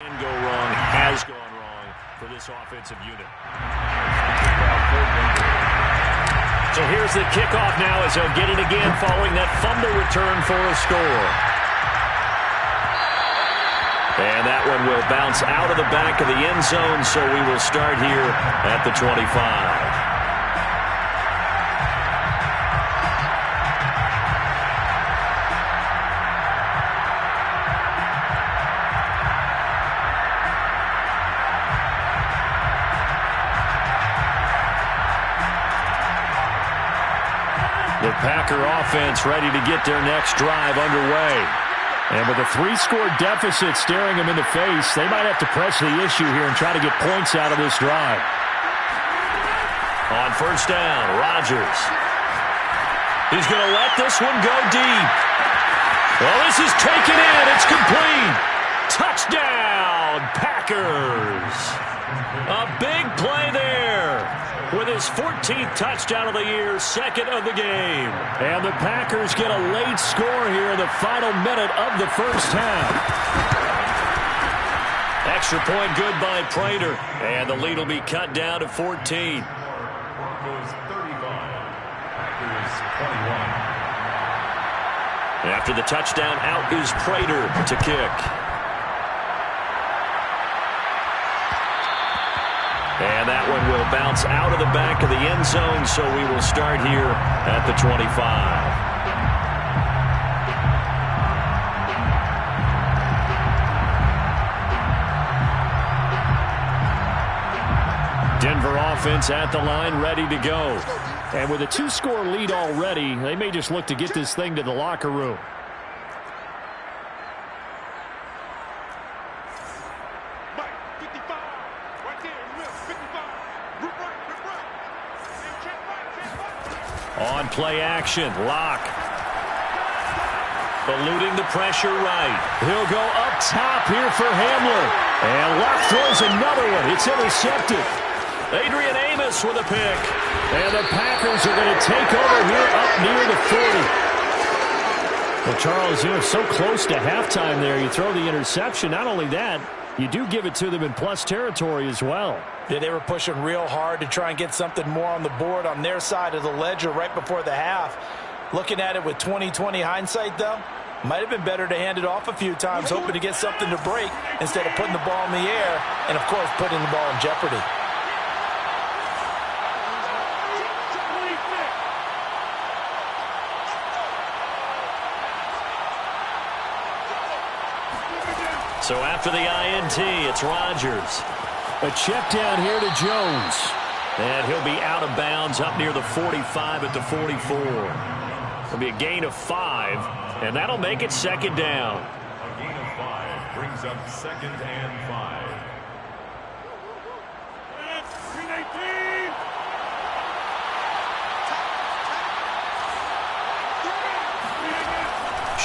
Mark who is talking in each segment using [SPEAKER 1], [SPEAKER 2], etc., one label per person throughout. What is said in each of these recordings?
[SPEAKER 1] can go wrong, has gone wrong for this offensive unit. So here's the kickoff now as they'll get it again following that fumble return for a score. And that one will bounce out of the back of the end zone, so we will start here at the 25. The Packer offense ready to get their next drive underway. And with a 3-score deficit staring them in the face, they might have to press the issue here and try to get points out of this drive. On first down, Rodgers. He's going to let this one go deep. Well, this is taken in. It's complete. Touchdown, Packers. A big play there. With his 14th touchdown of the year, second of the game. And the Packers get a late score here in the final minute of the first half. Extra point good by Prater. And the lead will be cut down to 14.
[SPEAKER 2] Broncos 35, Packers 21.
[SPEAKER 1] After the touchdown, out is Prater to kick. And that one will bounce out of the back of the end zone, so we will start here at the 25. Denver offense at the line, ready to go. And with a 2-score lead already, they may just look to get this thing to the locker room. On play action, Locke. Eluding the pressure right. He'll go up top here for Hamler. And Locke throws another one. It's intercepted. Adrian Amos with a pick. And the Packers are going to take over here up near the 40. Well, Charles, you know, so close to halftime there. You throw the interception. Not only that, you do give it to them in plus territory as well.
[SPEAKER 3] Yeah, they were pushing real hard to try and get something more on the board on their side of the ledger right before the half. Looking at it with 20/20 hindsight, though, might have been better to hand it off a few times, hoping to get something to break instead of putting the ball in the air and, of course, putting the ball in jeopardy.
[SPEAKER 1] So after the INT, it's Rodgers. A check down here to Jones. And he'll be out of bounds up near the 45 at the 44. It'll be a gain of 5, and that'll make it second down.
[SPEAKER 2] A gain of 5 brings up 2nd and 5.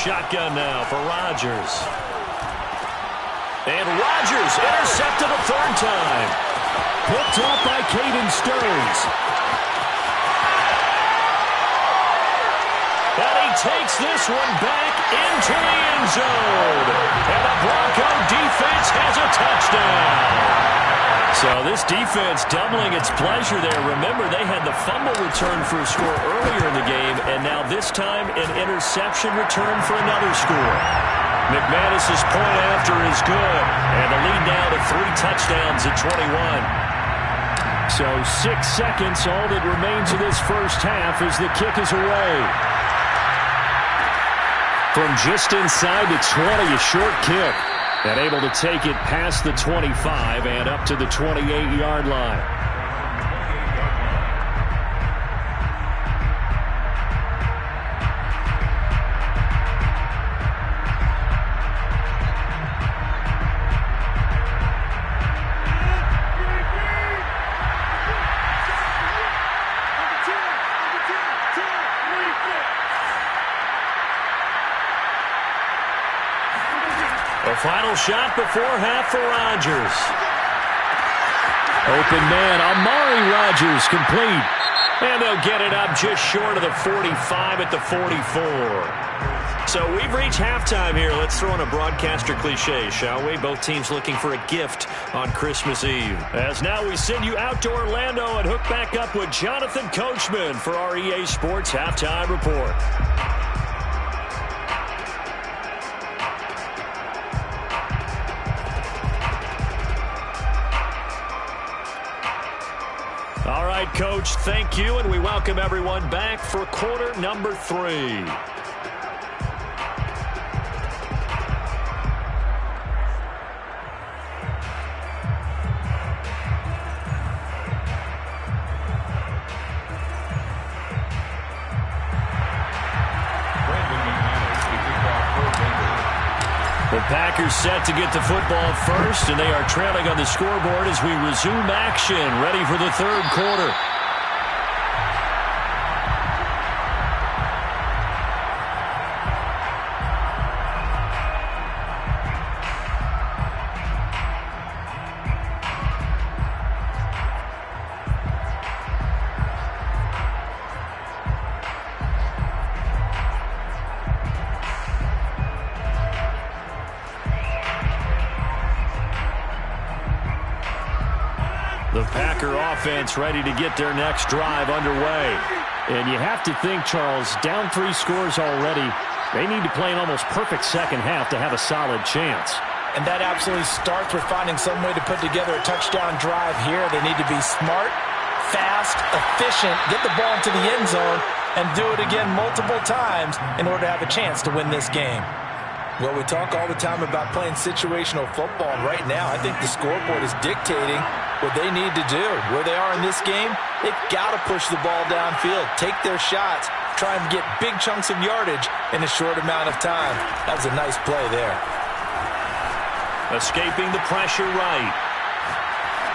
[SPEAKER 1] Shotgun now for Rodgers. And Rodgers intercepted a 3rd time. Picked up by Caden Stearns. And he takes this one back into the end zone. And the Bronco defense has a touchdown. So this defense doubling its pleasure there. Remember, they had the fumble return for a score earlier in the game, and now this time an interception return for another score. McManus's point after is good, and the lead now to 3 touchdowns at 21. So 6 seconds, all that remains of this first half as the kick is away. From just inside the 20, a short kick. And able to take it past the 25 and up to the 28-yard line. A final shot before half for Rodgers. Open man, Amari Rodgers complete. And they'll get it up just short of the 45 at the 44. So we've reached halftime here. Let's throw in a broadcaster cliche, shall we? Both teams looking for a gift on Christmas Eve. As now we send you out to Orlando and hook back up with Jonathan Coachman for our EA Sports Halftime Report. All right, Coach, thank you, and we welcome everyone back for quarter number 3. The Packers set to get the football first, and they are trailing on the scoreboard as we resume action, ready for the third quarter. The Packer offense ready to get their next drive underway. And you have to think, Charles, down 3 scores already. They need to play an almost perfect second half to have a solid chance.
[SPEAKER 3] And that absolutely starts with finding some way to put together a touchdown drive here. They need to be smart, fast, efficient, get the ball into the end zone, and do it again multiple times in order to have a chance to win this game. Well, we talk all the time about playing situational football. Right now, I think the scoreboard is dictating what they need to do. Where they are in this game, they've got to push the ball downfield, take their shots, try and get big chunks of yardage in a short amount of time. That was a nice play there.
[SPEAKER 1] Escaping the pressure right.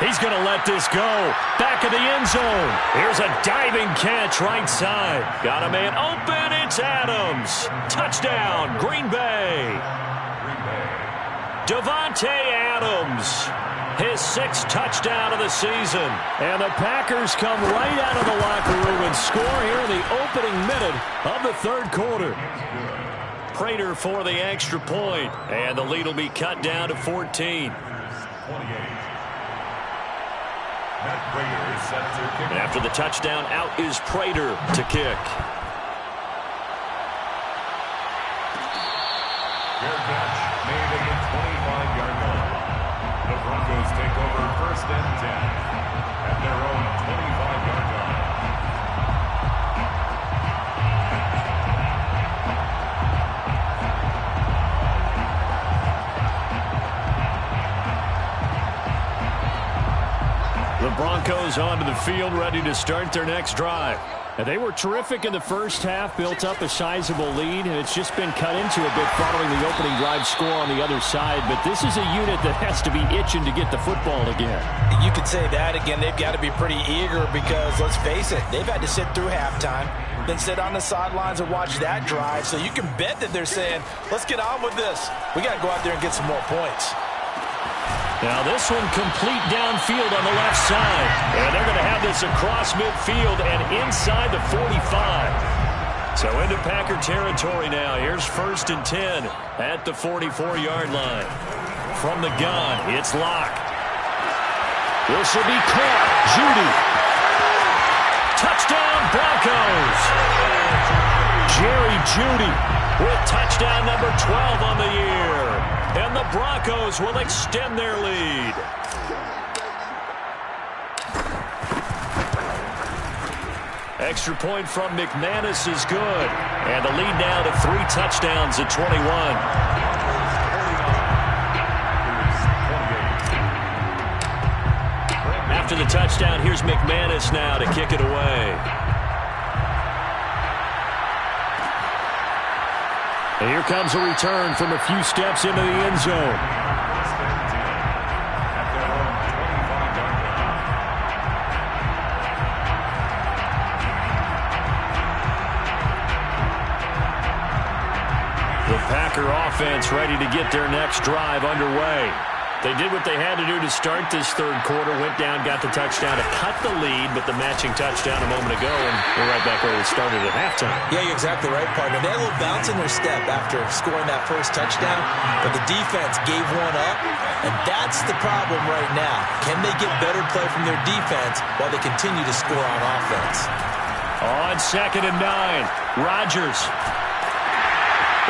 [SPEAKER 1] He's going to let this go. Back of the end zone. Here's a diving catch right side. Got a man open. It's Adams. Touchdown, Green Bay. Davante Adams. His 6th touchdown of the season. And the Packers come right out of the locker room and score here in the opening minute of the third quarter. Prater for the extra point. And the lead will be cut down to 14. And after the touchdown, out is Prater to kick.
[SPEAKER 2] Fair catch made at the 25-yard line. The Broncos take over 1st and 10 at their own 25-yard line.
[SPEAKER 1] The Broncos onto the field, ready to start their next drive. And they were terrific in the first half, built up a sizable lead, and it's just been cut into a bit following the opening drive score on the other side. But this is a unit that has to be itching to get the football again.
[SPEAKER 3] You could say that again. They've got to be pretty eager because, let's face it, they've had to sit through halftime, then sit on the sidelines and watch that drive. So you can bet that they're saying, let's get on with this. We got to go out there and get some more points.
[SPEAKER 1] Now this one complete downfield on the left side. And they're going to have this across midfield and inside the 45. So into Packer territory now. Here's 1st and 10 at the 44-yard line. From the gun, it's Locke. This will be caught. Jeudy. Touchdown Broncos. Jerry Jeudy with touchdown number 12 on the year. And the Broncos will extend their lead. Extra point from McManus is good. And the lead now to 3 touchdowns at 21. After the touchdown, here's McManus now to kick it away. And here comes a return from a few steps into the end zone. The Packer offense ready to get their next drive underway. They did what they had to do to start this third quarter, went down, got the touchdown to cut the lead, but the matching touchdown a moment ago, and we're right back where we started at halftime.
[SPEAKER 3] Yeah, you're exactly right, partner. They had a little bounce in their step after scoring that first touchdown, but the defense gave one up, and that's the problem right now. Can they get better play from their defense while they continue to score on offense?
[SPEAKER 1] On 2nd and 9, Rodgers.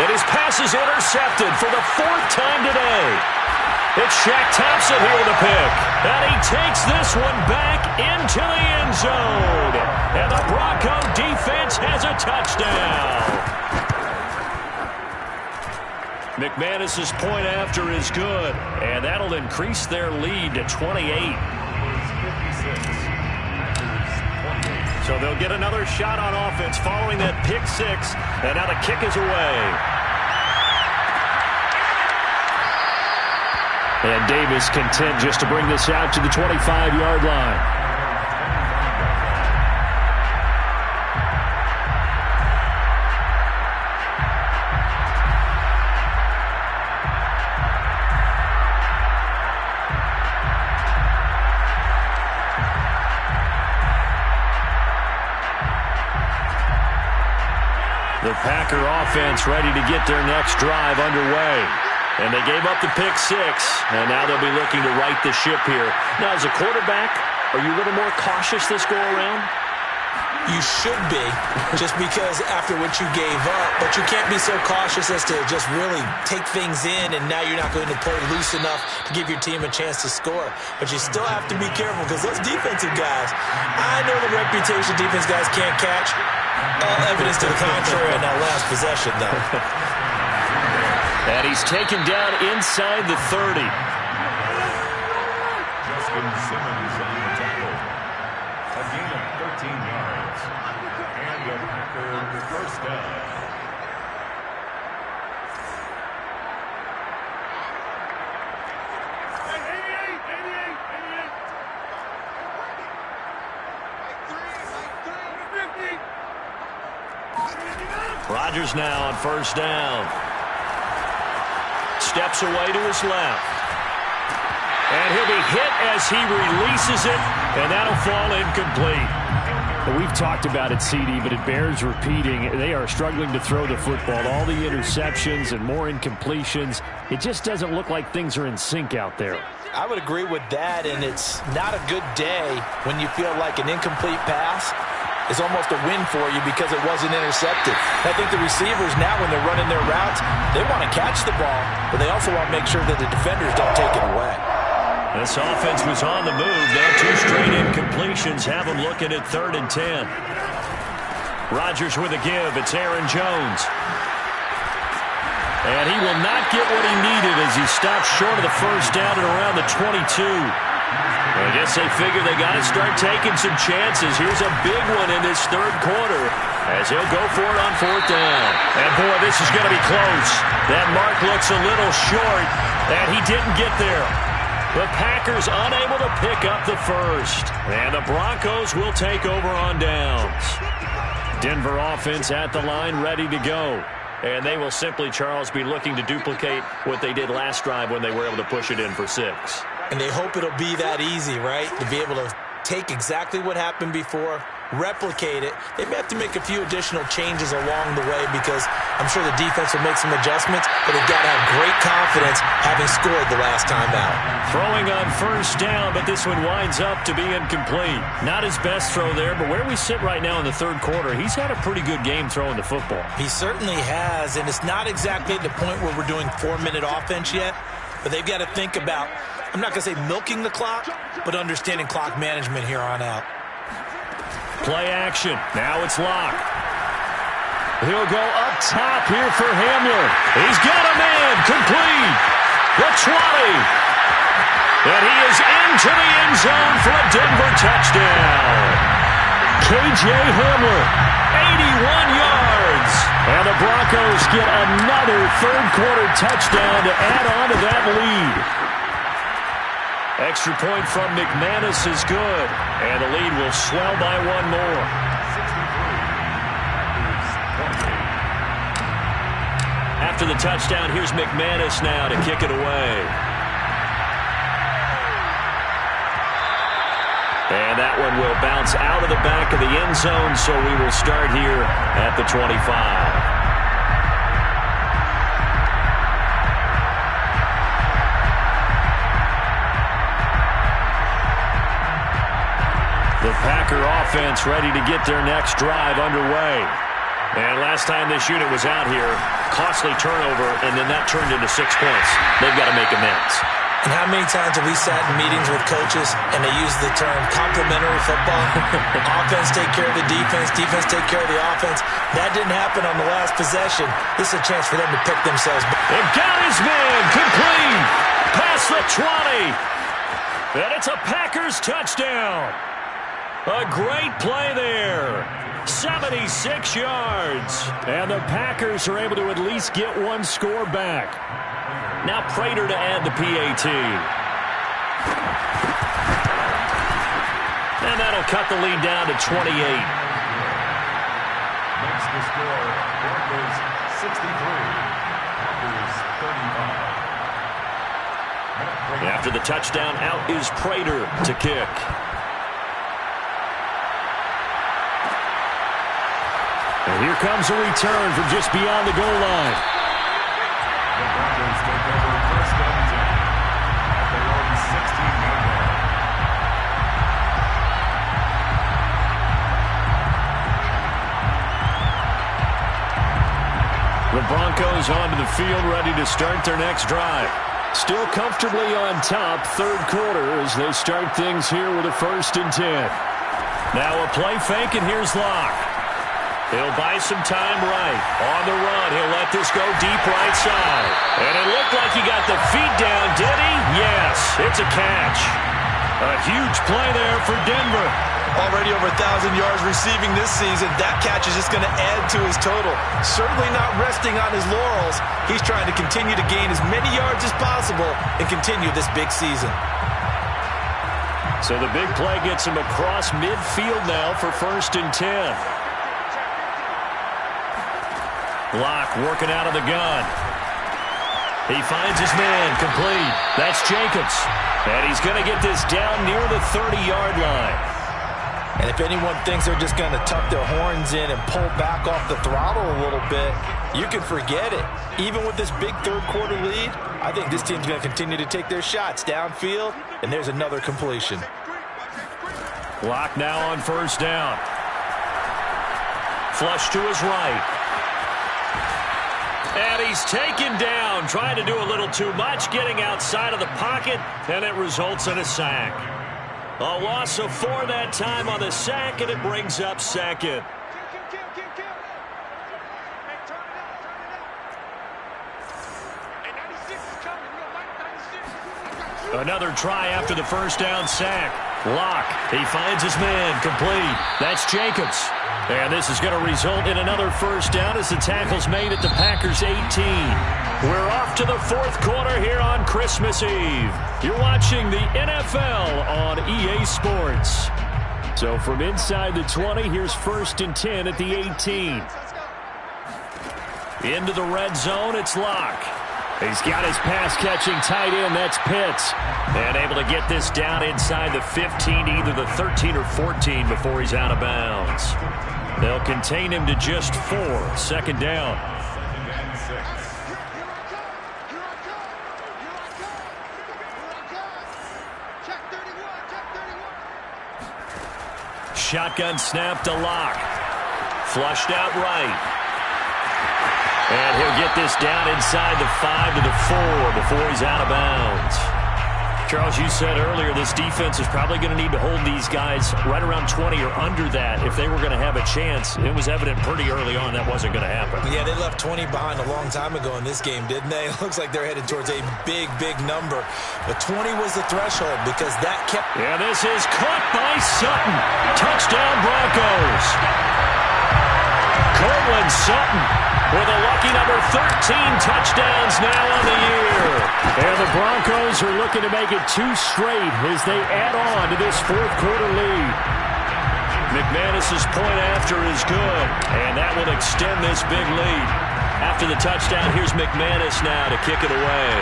[SPEAKER 1] And his pass is intercepted for the 4th time today. It's Shaq Thompson here with a pick. And he takes this one back into the end zone. And the Bronco defense has a touchdown. McManus's point after is good. And that'll increase their lead to 28. So they'll get another shot on offense following that pick six. And now the kick is away. And Davis content just to bring this out to the 25-yard line. The Packer offense ready to get their next drive underway. And they gave up the pick six, and now they'll be looking to right the ship here. Now, as a quarterback, are you a little more cautious this go-around?
[SPEAKER 3] You should be, just because after what you gave up, but you can't be so cautious as to just really take things in, and now you're not going to play loose enough to give your team a chance to score. But you still have to be careful, because those defensive guys, I know the reputation defense guys can't catch. All evidence to the contrary in that last possession, though.
[SPEAKER 1] And he's taken down inside the 30.
[SPEAKER 2] Justin Simmons on the tackle. A gain of 13 yards. And a Packer first down.
[SPEAKER 1] Rodgers now on first down. Steps away to his left. And he'll be hit as he releases it, and that'll fall incomplete.
[SPEAKER 4] Well, we've talked about it, CD, but it bears repeating. They are struggling to throw the football. All the interceptions and more incompletions. It just doesn't look like things are in sync out there.
[SPEAKER 3] I would agree with that, and it's not a good day when you feel like an incomplete pass is almost a win for you because it wasn't intercepted. I think the receivers now, when they're running their routes, they want to catch the ball, but they also want to make sure that the defenders don't take it away.
[SPEAKER 1] This offense was on the move. Now 2 straight incompletions have them looking at 3rd and 10. Rodgers with a give. It's Aaron Jones. And he will not get what he needed as he stops short of the first down at around the 22. I guess they figure they got to start taking some chances. Here's a big one in this third quarter as he'll go for it on 4th down. And, boy, this is going to be close. That mark looks a little short, and he didn't get there. The Packers unable to pick up the first. And the Broncos will take over on downs. Denver offense at the line, ready to go. And they will simply, Charles, be looking to duplicate what they did last drive when they were able to push it in for 6.
[SPEAKER 3] And they hope it'll be that easy, right? To be able to take exactly what happened before, replicate it. They may have to make a few additional changes along the way because I'm sure the defense will make some adjustments, but they've got to have great confidence having scored the last time out.
[SPEAKER 1] Throwing on first down, but this one winds up to be incomplete. Not his best throw there, but where we sit right now in the third quarter, he's had a pretty good game throwing the football.
[SPEAKER 3] He certainly has, and it's not exactly the point where we're doing 4-minute offense yet, but they've got to think about, I'm not going to say milking the clock, but understanding clock management here on out.
[SPEAKER 1] Play action. Now it's Locke. He'll go up top here for Hamler. He's got a man. Complete. The 20. And he is into the end zone for a Denver touchdown. K.J. Hamler, 81 yards. And the Broncos get another third-quarter touchdown to add on to that lead. Extra point from McManus is good. And the lead will swell by one more. After the touchdown, here's McManus now to kick it away. That one will bounce out of the back of the end zone, so we will start here at the 25. The Packer offense ready to get their next drive underway. And last time this unit was out here, costly turnover, and then that turned into 6 points. They've got to make amends.
[SPEAKER 3] And how many times have we sat in meetings with coaches and they use the term complementary football? Offense take care of the defense, defense take care of the offense. That didn't happen on the last possession. This is a chance for them to pick themselves back.
[SPEAKER 1] And got his man complete past the 20. And it's a Packers touchdown. A great play there. 76 yards. And the Packers are able to at least get one score back. Now Prater to add the PAT. And that'll cut the lead down to 28.
[SPEAKER 2] Makes the score Broncos 63. Packers 35.
[SPEAKER 1] After the touchdown, out is Prater to kick. And here comes a return from just beyond the goal line.
[SPEAKER 2] The Broncos take over first and 10 at their own 16-yard line.
[SPEAKER 1] The Broncos onto the field, ready to start their next drive. Still comfortably on top, third quarter, as they start things here with a 1st and 10. Now a play fake, and here's Locke. He'll buy some time right. On the run, he'll let this go deep right side. And it looked like he got the feet down, did he? Yes, it's a catch. A huge play there for Denver.
[SPEAKER 3] Already over 1,000 yards receiving this season. That catch is just going to add to his total. Certainly not resting on his laurels. He's trying to continue to gain as many yards as possible and continue this big season.
[SPEAKER 1] So the big play gets him across midfield now for 1st and 10. Locke working out of the gun. He finds his man complete. That's Jacobs. And he's going to get this down near the 30-yard line.
[SPEAKER 3] And if anyone thinks they're just going to tuck their horns in and pull back off the throttle a little bit, you can forget it. Even with this big third quarter lead, I think this team's going to continue to take their shots downfield, and there's another completion.
[SPEAKER 1] Locke now on 1st down. Flush to his right. And he's taken down, trying to do a little too much, getting outside of the pocket, and it results in a sack. A loss of 4 that time on the sack, and it brings up 2nd. Another try after the 1st down sack. Locke, he finds his man complete. That's Jacobs. And this is going to result in another 1st down as the tackle's made at the Packers 18. We're off to the 4th quarter here on Christmas Eve. You're watching the NFL on EA Sports. So from inside the 20, here's 1st and 10 at the 18. Into the red zone, it's Locke. He's got his pass-catching tight end, that's Pitts. And able to get this down inside the 15, either the 13 or 14 before he's out of bounds. They'll contain him to just 4. 2nd down.
[SPEAKER 2] 2nd and 6.
[SPEAKER 1] Shotgun snap to Locke. Flushed out right. And he'll get this down inside the 5 to the 4 before he's out of bounds. Charles, you said earlier this defense is probably going to need to hold these guys right around 20 or under that if they were going to have a chance. It was evident pretty early on that wasn't going to happen.
[SPEAKER 3] Yeah, they left 20 behind a long time ago in this game, didn't they? It looks like they're headed towards a big, big number. But 20 was the threshold because that kept...
[SPEAKER 1] Yeah, this is caught by Sutton. Touchdown, Broncos. Courtland Sutton with a lucky number 13 touchdowns now on the year. And the Broncos are looking to make it 2 straight as they add on to this 4th quarter lead. McManus's point after is good, and that will extend this big lead. After the touchdown, here's McManus now to kick it away.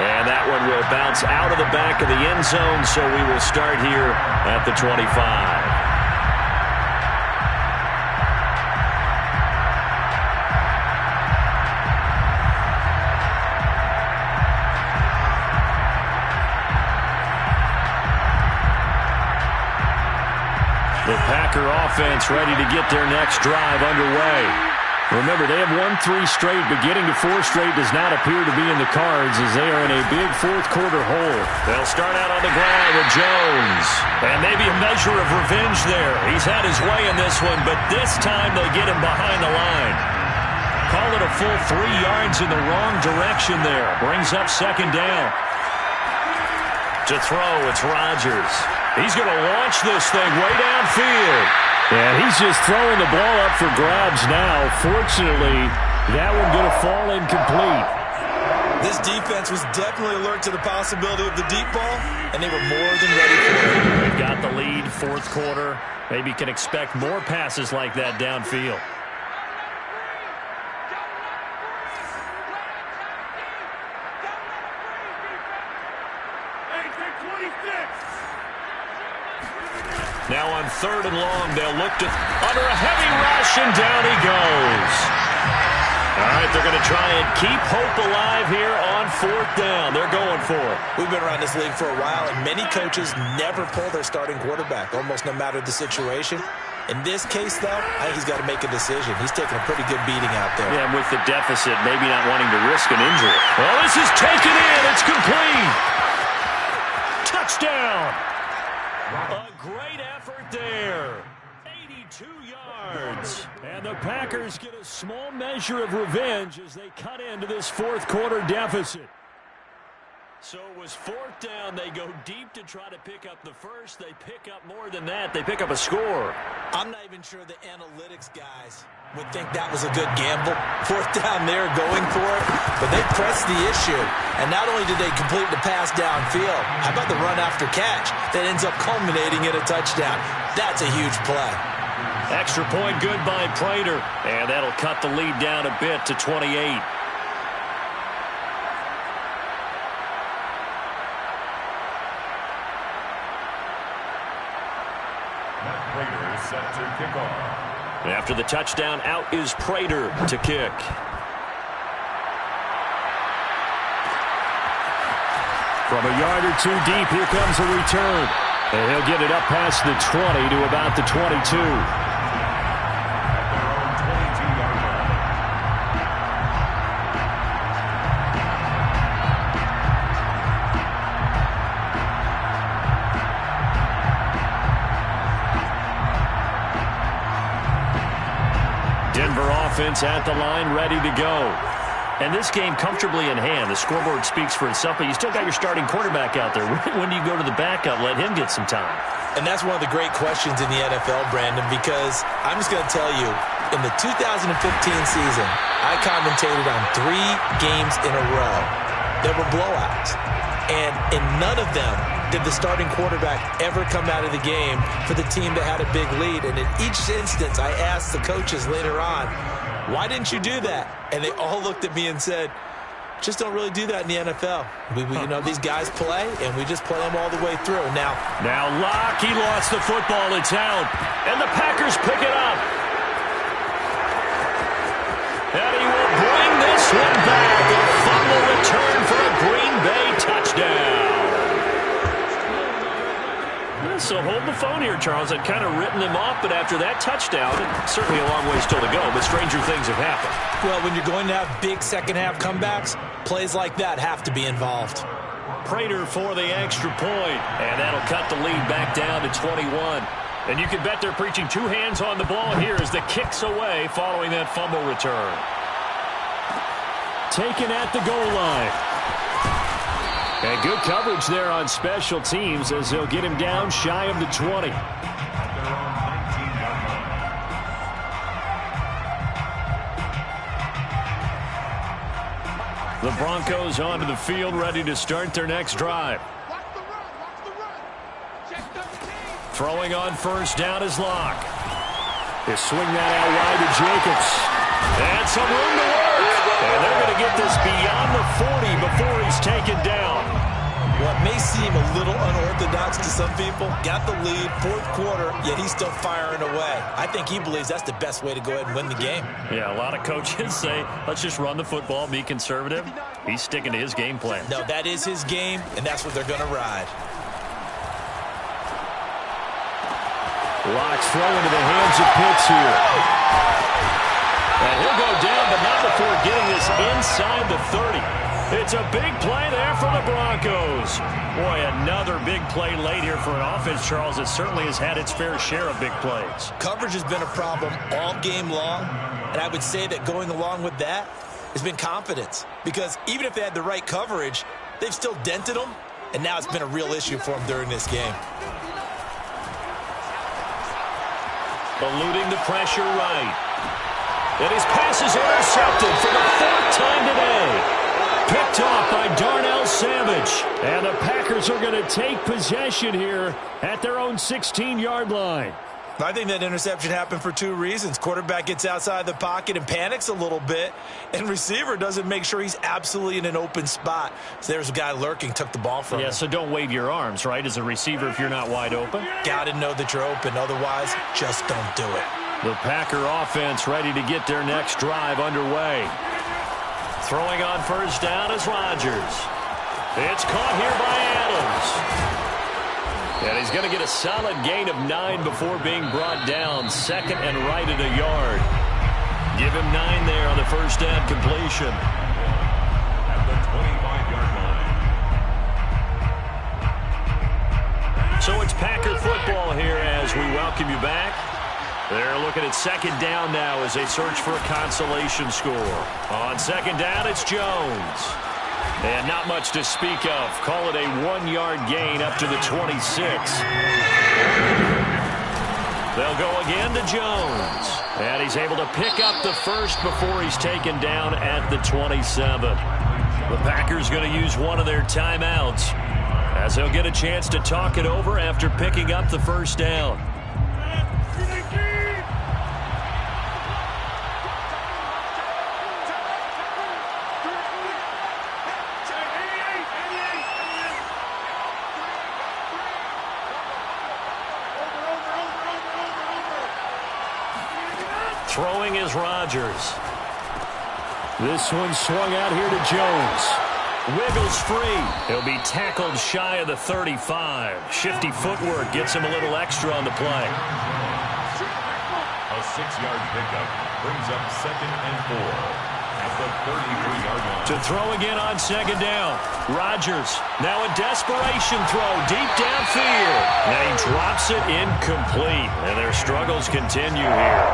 [SPEAKER 1] And that one will bounce out of the back of the end zone, so we will start here at the 25. The Packer offense ready to get their next drive underway. Remember, they have won 3 straight, but getting to 4 straight does not appear to be in the cards as they are in a big fourth-quarter hole. They'll start out on the ground with Jones. And maybe a measure of revenge there. He's had his way in this one, but this time they get him behind the line. Call it a full 3 yards in the wrong direction there. Brings up second down. To throw, it's Rodgers. He's going to launch this thing way downfield.
[SPEAKER 4] And he's just throwing the ball up for grabs now. Fortunately, that one going to fall incomplete.
[SPEAKER 3] This defense was definitely alert to the possibility of the deep ball, and they were more than ready for it.
[SPEAKER 1] They've got the lead, fourth quarter. Maybe can expect more passes like that downfield. Now on third and long, they'll look to under a heavy rush, and down he goes. All right, they're going to try and keep hope alive here on fourth down. They're going for it.
[SPEAKER 3] We've been around this league for a while, and many coaches never pull their starting quarterback, almost no matter the situation. In this case, though, I think he's got to make a decision. He's taking a pretty good beating out there.
[SPEAKER 1] Yeah, and with the deficit, maybe not wanting to risk an injury. Well, this is taken in. It's complete. Touchdown. A great effort there. 82 yards. And the Packers get a small measure of revenge as they cut into this fourth quarter deficit. So it was fourth down. They go deep to try to pick up the first. They pick up more than that. They pick up a score.
[SPEAKER 3] I'm not even sure the analytics guys would think that was a good gamble. Fourth down, they're going for it, but they pressed the issue. And not only did they complete the pass downfield, how about the run after catch that ends up culminating in a touchdown? That's a huge play.
[SPEAKER 1] Extra point good by Prater, and that'll cut the lead down a bit to 28.
[SPEAKER 2] Set to kick off.
[SPEAKER 1] After the touchdown, out is Prater to kick.
[SPEAKER 4] From a yard or two deep, here comes a return. And he'll get it up past the 20 to about the 22.
[SPEAKER 1] Denver offense at the line, ready to go. And this game comfortably in hand. The scoreboard speaks for itself, but you still got your starting quarterback out there. When do you go to the backup, let him get some time?
[SPEAKER 3] And that's one of the great questions in the NFL, Brandon, because I'm just going to tell you, in the 2015 season, I commentated on 3 games in a row. There were blowouts. And in none of them did the starting quarterback ever come out of the game for the team that had a big lead. And in each instance, I asked the coaches later on, why didn't you do that? And they all looked at me and said, just don't really do that in the NFL. You know, these guys play, and we just play them all the way through. Now
[SPEAKER 1] Locke, he lost the football. It's out. And the Packers pick it up. And he will bring this one back. A fumble return for a Green Bay touchdown. So hold the phone here, Charles. I'd kind of written them off, but after that touchdown, certainly a long way still to go, but stranger things have happened.
[SPEAKER 3] Well, when you're going to have big second-half comebacks, plays like that have to be involved.
[SPEAKER 1] Prater for the extra point, and that'll cut the lead back down to 21. And you can bet they're preaching 2 hands on the ball here as the kick's away following that fumble return.
[SPEAKER 4] Taken at the goal line. And good coverage there on special teams as they'll get him down shy of the 20.
[SPEAKER 1] The Broncos onto the field, ready to start their next drive. Throwing on first down is Locke.
[SPEAKER 4] They swing that out wide to Jacobs.
[SPEAKER 1] And some room to work. And they're going to get this beyond the 40 before he's taken down.
[SPEAKER 3] unorthodox to some people. Got the lead, fourth quarter, yet he's still firing away. I think he believes that's the best way to go ahead and win the game.
[SPEAKER 1] Yeah, a lot of coaches say, let's just run the football, be conservative. He's sticking to his game plan.
[SPEAKER 3] No, that is his game, and that's what they're going to ride.
[SPEAKER 4] Locks throw into the hands of Pitts here.
[SPEAKER 1] And he'll go down, but not before getting this inside the 30. It's a big play there for the Broncos. Boy, another big play late here for an offense, Charles, that certainly has had its fair share of big plays.
[SPEAKER 3] Coverage has been a problem all game long, and I would say that going along with that has been confidence. Because even if they had the right coverage, they've still dented them, and now it's been a real issue for them during this game.
[SPEAKER 1] Eluding the pressure right. And his pass is intercepted for the fourth time today. Picked off by Darnell Savage.
[SPEAKER 4] And the Packers are going to take possession here at their own 16-yard line.
[SPEAKER 3] I think that interception happened for two reasons. Quarterback gets outside the pocket and panics a little bit, and receiver doesn't make sure he's absolutely in an open spot. So there's a guy lurking, took the ball from him.
[SPEAKER 1] Yeah, so don't wave your arms, right, as a receiver if you're not wide open.
[SPEAKER 3] Got to know that you're open. Otherwise, just don't do it.
[SPEAKER 1] The Packer offense ready to get their next drive underway. Throwing on first down is Rodgers. It's caught here by Adams. And he's going to get a solid gain of 9 before being brought down. Second and right at a yard. Give him 9 there on the first down completion.
[SPEAKER 2] At the 25-yard line.
[SPEAKER 1] So it's Packer football here as we welcome you back. They're looking at second down now as they search for a consolation score. On second down, it's Jones. And not much to speak of. Call it a 1-yard gain up to the 26. They'll go again to Jones. And he's able to pick up the first before he's taken down at the 27. The Packers going to use one of their timeouts as they'll get a chance to talk it over after picking up the first down. Throwing is Rodgers.
[SPEAKER 4] This one swung out here to Jones.
[SPEAKER 1] Wiggles free. He'll be tackled shy of the 35. Shifty footwork gets him a little extra on the play.
[SPEAKER 2] A 6-yard pickup brings up 2nd and 4 at the 33-yard line.
[SPEAKER 1] To throw again on second down. Rodgers now a desperation throw deep downfield. And he drops it incomplete. And their struggles continue here.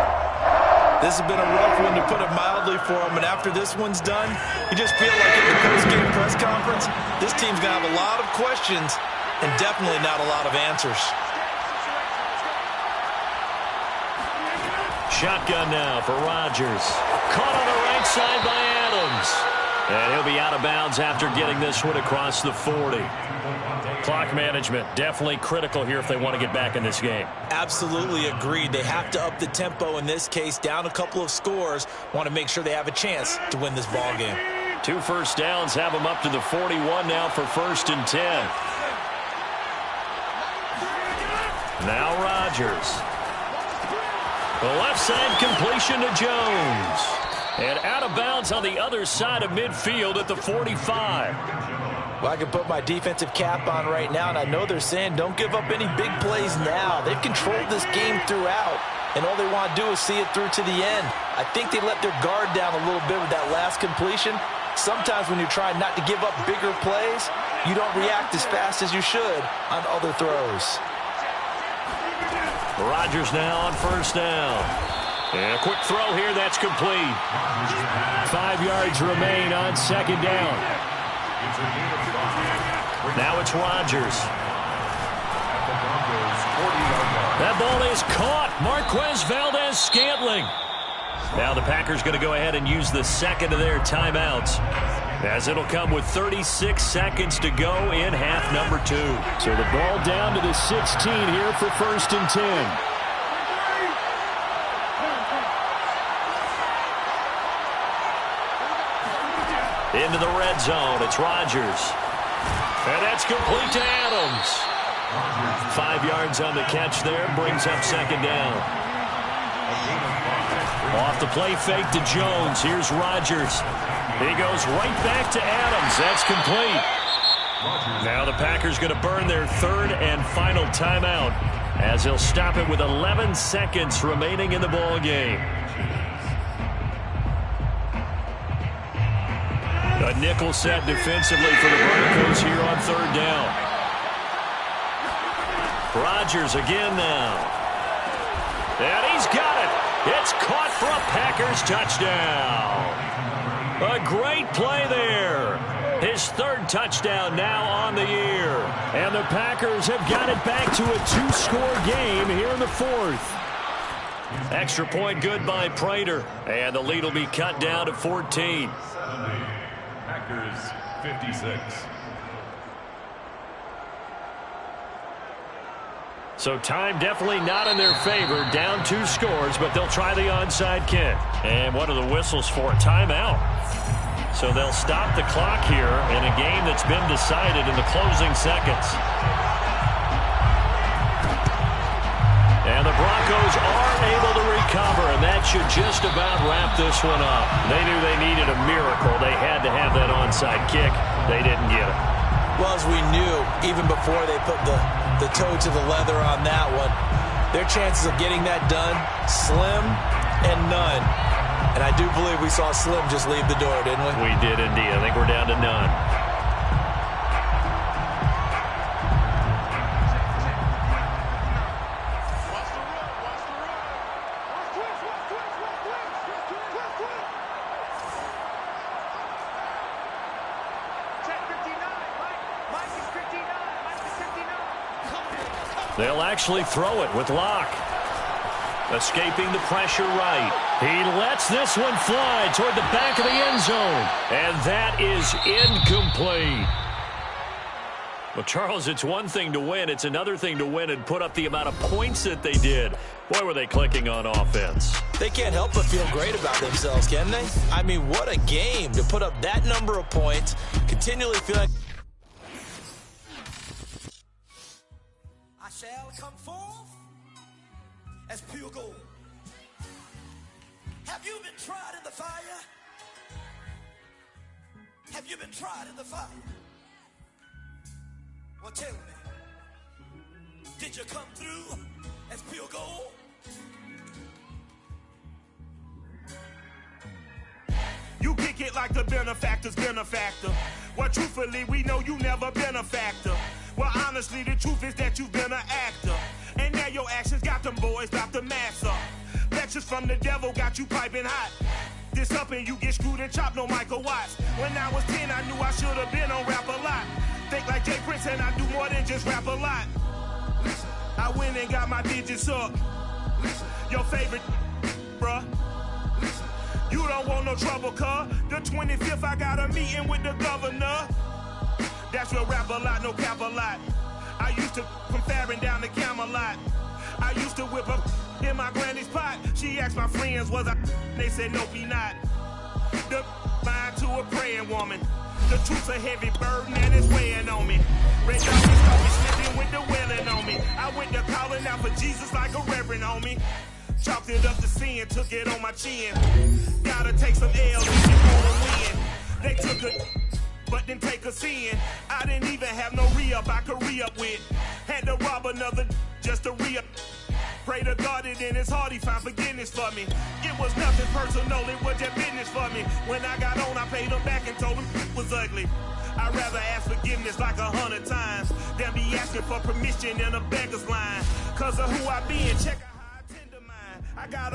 [SPEAKER 3] This has been a rough one, to put it mildly, for him. And after this one's done, you just feel like at the post-game press conference, this team's going to have a lot of questions and definitely not a lot of answers.
[SPEAKER 1] Shotgun now for Rodgers. Caught on the right side by Adams. And he'll be out of bounds after getting this one across the 40. Clock management definitely critical here if they want to get back in this game.
[SPEAKER 3] Absolutely agreed. They have to up the tempo in this case, down a couple of scores. Want to make sure they have a chance to win this ball game.
[SPEAKER 1] 2 first downs have them up to the 41 now for 1st and 10. Now Rodgers. The left side completion to Jones. And out of bounds on the other side of midfield at the 45.
[SPEAKER 3] Well, I can put my defensive cap on right now, and I know they're saying don't give up any big plays now. They've controlled this game throughout, and all they want to do is see it through to the end. I think they let their guard down a little bit with that last completion. Sometimes when you're trying not to give up bigger plays, you don't react as fast as you should on other throws.
[SPEAKER 1] Rodgers now on first down. And a quick throw here, that's complete.
[SPEAKER 4] 5 yards remain on second down.
[SPEAKER 1] Now it's Rodgers. That ball is caught. Marquez Valdes-Scantling. Now the Packers going to go ahead and use the second of their timeouts, as it'll come with 36 seconds to go in half number 2.
[SPEAKER 4] So the ball down to the 16 here for 1st and 10. Into the red zone. It's Rodgers.
[SPEAKER 1] And that's complete to Adams. 5 yards on the catch there, brings up second down. Off the play fake to Jones. Here's Rodgers. He goes right back to Adams. That's complete. Now the Packers going to burn their third and final timeout as he'll stop it with 11 seconds remaining in the ball game. A nickel set defensively for the Broncos here on third down. Rodgers again now. And he's got it. It's caught for a Packers touchdown. A great play there. His third touchdown now on the year. And the Packers have got it back to a 2-score game here in the fourth. Extra point good by Prater. And the lead will be cut down to 14.
[SPEAKER 2] Packers 56.
[SPEAKER 1] So time definitely not in their favor. Down 2 scores, but they'll try the onside kick. And what are the whistles for? A timeout. So they'll stop the clock here in a game that's been decided in the closing seconds. And the Broncos are able to recover, and that should just about wrap this one up. They knew they needed a miracle. They had to have that onside kick. They didn't get it.
[SPEAKER 3] Well, as we knew, even before they put the toe to the leather on that one, their chances of getting that done, slim and none. And I do believe we saw Slim just leave the door, didn't we?
[SPEAKER 1] We did indeed. I think we're down to none. They'll actually throw it with Locke. Escaping the pressure right. He lets this one fly toward the back of the end zone. And that is incomplete. Well, Charles, it's one thing to win. It's another thing to win and put up the amount of points that they did. Boy, were they clicking on offense.
[SPEAKER 3] They can't help but feel great about themselves, can they? I mean, what a game to put up that number of points, continually feeling...
[SPEAKER 5] I shall come forth as pure gold. Have you been tried in the fire? Have you been tried in the fire? Well, tell me, did you come through as pure gold?
[SPEAKER 6] You kick it like the benefactor's benefactor. Well, truthfully, we know you never been a factor. Well, honestly, the truth is that you've been an actor. And now your actions got them boys about to mass up. Lectures from the devil got you piping hot. This up and you get screwed and chopped, no Michael Watts. When I was 10, I knew I should have been on rap a lot. Think like Jay Prince and I do more than just rap a lot. I went and got my digits up. Your favorite, bruh. You don't want no trouble, cuz. The 25th, I got a meeting with the governor. That's real rap a lot, no cap a lot. I used to from Farron down to Camelot. I used to whip up in my granny's pot. She asked my friends, was I? They said, nope, he not. The line to a praying woman. The truth's a heavy burden and it's weighing on me. Red Dot caught me slipping with the wailing on me. I went to calling out for Jesus like a reverend on me. Chalked it up to sin, took it on my chin. Gotta take some L's if you wanna win. They took a but didn't take a sin. I didn't even have no re-up I could re-up with. Had to rob another just to re-up. Pray to God it in his heart he found forgiveness for me. It was nothing personal, it was just business for me. When I got on, I paid him back and told him it was ugly. I'd rather ask forgiveness like 100 times than be asking for permission in a beggar's line. Cause of who I be and check out how I tend to mine. I got